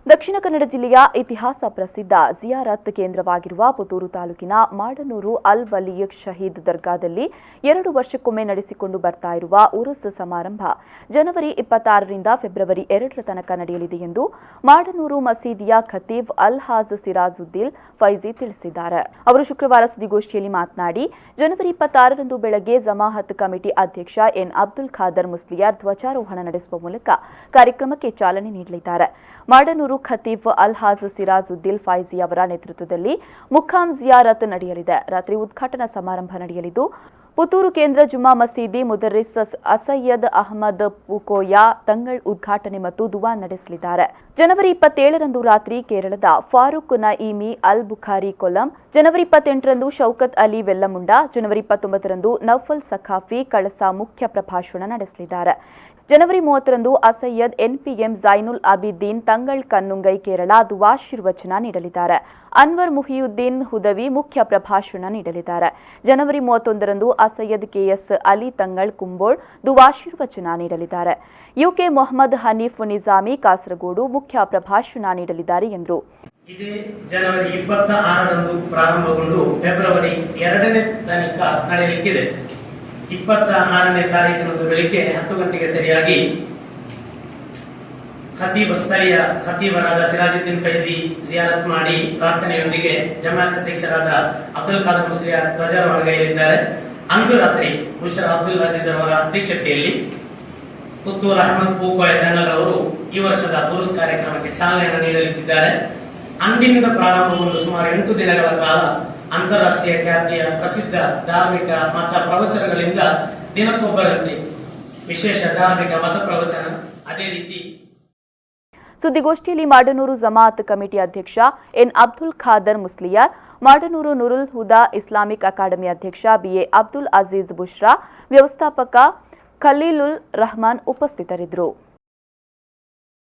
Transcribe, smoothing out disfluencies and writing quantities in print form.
ದಕ್ಷಿಣ ಕನ್ನಡ ಜಿಲ್ಲೆಯ ಇತಿಹಾಸ ಪ್ರಸಿದ್ಧ ಜಿಯಾರತ್ ಕೇಂದ್ರವಾಗಿರುವ ಪುತ್ತೂರು ತಾಲೂಕಿನ ಮಾಡನೂರು ಅಲ್ ವಲೀಯ್ ಶಹೀದ್ ದರ್ಗಾದಲ್ಲಿ 2 ವರ್ಷಕ್ಕೊಮ್ಮೆ ನಡೆಸಿಕೊಂಡು ಬರ್ತಾ ಇರುವ ಉರುಸ್ ಸಮಾರಂಭ ಜನವರಿ 26ರಿಂದ ಫೆಬ್ರವರಿ 2ರ ತನಕ ನಡೆಯಲಿದೆ ಎಂದು ಮಾಡನೂರು ಮಸೀದಿಯ ಖತೀಬ್ ಅಲ್ ಹಾಜ್ ಸಿರಾಜುದ್ದೀನ್ ಫೈಜಿ ತಿಳಿಸಿದ್ದಾರೆ. ಅವರು ಶುಕ್ರವಾರ ಸುದ್ದಿಗೋಷ್ಠಿಯಲ್ಲಿ ಮಾತನಾಡಿ, ಜನವರಿ 26ರಂದು ಬೆಳಗ್ಗೆ ಜಮಾಅತ್ ಕಮಿಟಿ ಅಧ್ಯಕ್ಷ ಎನ್ ಅಬ್ದುಲ್ ಖಾದರ್ ಮುಸ್ಲಿಯಾರ್ ಧ್ವಜಾರೋಹಣ ನಡೆಸುವ ಮೂಲಕ ಕಾರ್ಯಕ್ರಮಕ್ಕೆ ಚಾಲನೆ ನೀಡಲಿದ್ದಾರೆ. ಮಾಡನೂರು ಖತೀಬ್ ಅಲ್ ಹಾಜ್ ಸಿರಾಜುದ್ದೀನ್ ಫೈಜಿ ಅವರ ನೇತೃತ್ವದಲ್ಲಿ ಮುಖಾಂ ಜಿಯಾರತ್ ನಡೆಯಲಿದೆ. ರಾತ್ರಿ ಉದ್ಘಾಟನಾ ಸಮಾರಂಭ ನಡೆಯಲಿದ್ದು, ಪುತ್ತೂರು ಕೇಂದ್ರ ಜುಮ್ಮಾ ಮಸೀದಿ ಮುದರ್ರಿಸ್ ಅಸಯ್ಯದ್ ಅಹಮದ್ ಪೂಕೋಯ ತಂಗಳ್ ಉದ್ಘಾಟನೆ ಮತ್ತು ದುವಾನ್ ನಡೆಸಲಿದ್ದಾರೆ. ಜನವರಿ 27ರಂದು ರಾತ್ರಿ ಕೇರಳದ ಫಾರೂಕ್ ನঈಮಿ ಅಲ್ ಬುಖಾರಿ ಕೊಲ್ಲಂ, ಜನವರಿ 28ರಂದು ಶೌಕತ್ ಅಲಿ ವೆಲ್ಲಮುಂಡ, ಜನವರಿ 29ರಂದು ನೌಫಲ್ ಸಖಾಫಿ ಕಳಸ ಮುಖ್ಯ ಪ್ರಭಾಷಣ ನಡೆಸಲಿದ್ದಾರೆ. ಜನವರಿ 30ರಂದು ಅಸಯ್ಯದ್ ಎನ್ಪಿಎಂ ಜೈನುಲ್ ಅಬಿದ್ದೀನ್ ತಂಗಳ್ ಕನ್ನುಂಗೈ ಕೇರಳ ದುವಾಶೀರ್ವಚನ ನೀಡಲಿದ್ದಾರೆ. ಅನ್ವರ್ ಮುಹಿಯುದ್ದೀನ್ ಹುದವಿ ಮುಖ್ಯ ಪ್ರಭಾಷಣ ನೀಡಲಿದ್ದಾರೆ. ಜನವರಿ 31ರಂದು ಅಸಯ್ಯದ್ ಕೆಎಸ್ ಅಲಿ ತಂಗಳ್ ಕುಂಬೋಳ್ ದುವಾಶೀರ್ವಚನ ನೀಡಲಿದ್ದಾರೆ. ಯುಕೆ ಮೊಹಮ್ಮದ್ ಹನೀಫ್ ನಿಜಾಮಿ ಕಾಸರಗೋಡು ಮುಖ್ಯ ಪ್ರಭಾಷಣ ನೀಡಲಿದ್ದಾರೆ ಎಂದರು. ಇದೇ ಜನವರಿ 26ರಂದು ಪ್ರಾರಂಭಗೊಂಡು ಫೆಬ್ರವರಿ 2ನೇ ತನಕ ನಡೆಯಲಿಕ್ಕಿದೆ. 26ನೇ ತಾರೀಕಿನಂದು ಬೆಳಿಗ್ಗೆ 10 ಗಂಟೆಗೆ ಸರಿಯಾಗಿ ಸ್ಥಳೀಯ ಖತೀಬರಾದ ಸಿರಾಜುದ್ದೀನ್ ಫೈಜಿ ಜಿಯಾರತ್ ಮಾಡಿ ಪ್ರಾರ್ಥನೆಯೊಂದಿಗೆ ಜಮಾಅತ್ ಅಧ್ಯಕ್ಷರಾದ ಅಬ್ದುಲ್ ಖಾದರ್ ಮುಸ್ಲಿಯಾರ್ ಧ್ವಜಾರೋಹಣಗೈಯಲಿದ್ದಾರೆ. ಅಂದು ರಾತ್ರಿ ಮುಷರ್ ಅಬ್ದುಲ್ ಅಜೀಜ್ ಅವರ ಅಧ್ಯಕ್ಷತೆಯಲ್ಲಿ ಪುತ್ತೂರು ಅಹಮದ್ ಪೂಕೋಯ ತಂಗಳ್ ಅವರು ಈ ವರ್ಷದ ಉರುಸ್ ಕಾರ್ಯಕ್ರಮಕ್ಕೆ ಚಾಲನೆಯನ್ನು ನೀಡಲಿದ್ದಾರೆ. ಅಂದಿನಿಂದ ಪ್ರಾರಂಭಗೊಂಡು ಸುಮಾರು 8 ದಿನಗಳ ಕಾಲ ಅಂತಾರಾಷ್ಟ್ರೀಯ ಖ್ಯಾತಿಯ ಪ್ರಸಿದ್ಧ ಧಾರ್ಮಿಕ ಮತ ಪ್ರವಚನಗಳಿಂದ ದಿನಕ್ಕೊಬ್ಬರಂತೆ ವಿಶೇಷ ಧಾರ್ಮಿಕ ಮತ ಪ್ರವಚನ. ಅದೇ ರೀತಿ ಸುದ್ದಿಗೋಷ್ಠಿಯಲ್ಲಿ ಮಾಡನೂರು ಜಮಾಅತ್ ಕಮಿಟಿ ಅಧ್ಯಕ್ಷ N Abdul Khader Musliyar, Madanur Noorul Huda Islamic academy ಅಧ್ಯಕ್ಷ ಬಿಎ ಅಬ್ದುಲ್ ಅಜೀಜ್ ಬುಷ್ರಾ, ವ್ಯವಸ್ಥಾಪಕ ಖಲೀಲುಲ್ ರಹಮಾನ್ ಉಪಸ್ಥಿತರಿದ್ದರು.